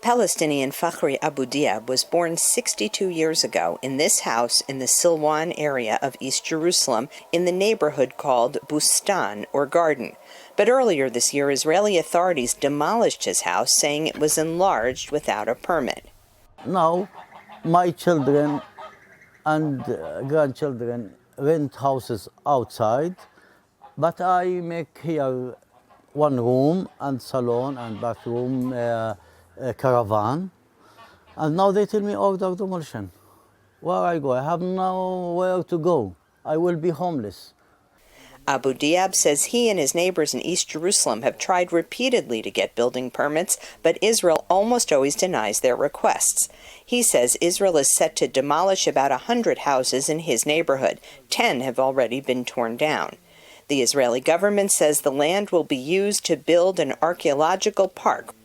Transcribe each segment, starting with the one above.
Palestinian Fakhri Abu Diab was born 62 years ago in this house in the Silwan area of East Jerusalem in the neighborhood called Bustan, or Garden. But earlier this year, Israeli authorities demolished his house, saying it was enlarged without a permit. Now, my children and grandchildren rent houses outside, but I make here one room and salon and bathroom, caravan. And now they tell me order demolition. Where I go? I have nowhere to go. I will be homeless. Abu Diab says he and his neighbors in East Jerusalem have tried repeatedly to get building permits, but Israel almost always denies their requests. He says Israel is set to demolish about 100 houses in his neighborhood. 10 have already been torn down. The Israeli government says the land will be used to build an archaeological park.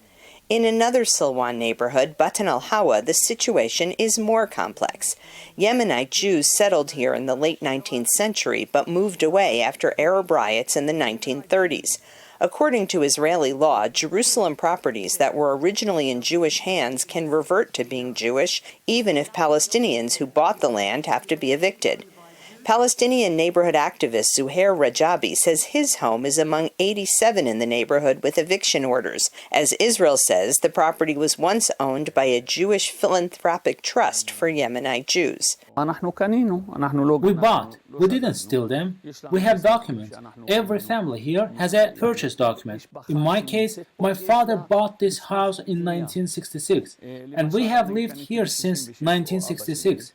In another Silwan neighborhood, Batan al-Hawa, the situation is more complex. Yemenite Jews settled here in the late 19th century, but moved away after Arab riots in the 1930s. According to Israeli law, Jerusalem properties that were originally in Jewish hands can revert to being Jewish, even if Palestinians who bought the land have to be evicted. Palestinian neighborhood activist Zuhair Rajabi says his home is among 87 in the neighborhood with eviction orders, as Israel says the property was once owned by a Jewish philanthropic trust for Yemenite Jews. We bought. We didn't steal them. We have documents. Every family here has a purchase document. In my case, my father bought this house in 1966, and we have lived here since 1966.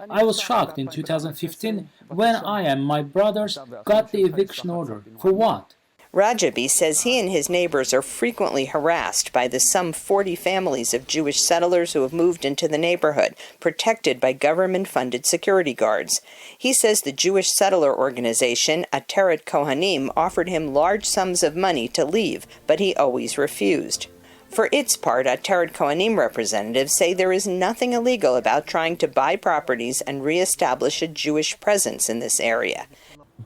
I was shocked in 2015 when I and my brothers got the eviction order. For what? Rajabi says he and his neighbors are frequently harassed by the some 40 families of Jewish settlers who have moved into the neighborhood, protected by government-funded security guards. He says the Jewish settler organization, Ateret Kohanim, offered him large sums of money to leave, but he always refused. For its part, Ateret Kohanim representatives say there is nothing illegal about trying to buy properties and reestablish a Jewish presence in this area.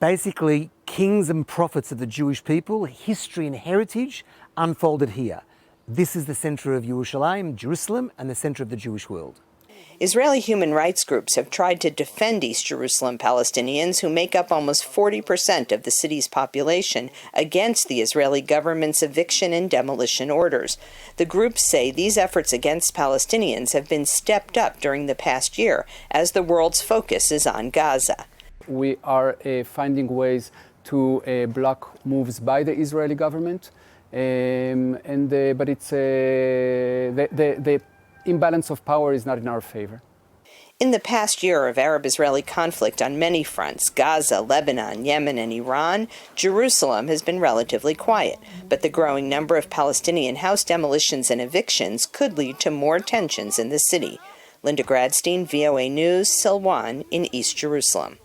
Basically, kings and prophets of the Jewish people, history and heritage unfolded here. This is the center of Yerushalayim, Jerusalem, and the center of the Jewish world. Israeli human rights groups have tried to defend East Jerusalem Palestinians, who make up almost 40% of the city's population, against the Israeli government's eviction and demolition orders. The groups say these efforts against Palestinians have been stepped up during the past year, as the world's focus is on Gaza. We are finding ways to block moves by the Israeli government, but it's the imbalance of power is not in our favor. In the past year of Arab-Israeli conflict on many fronts, Gaza, Lebanon, Yemen, and Iran, Jerusalem has been relatively quiet, but the growing number of Palestinian house demolitions and evictions could lead to more tensions in the city. Linda Gradstein, VOA News, Silwan in East Jerusalem.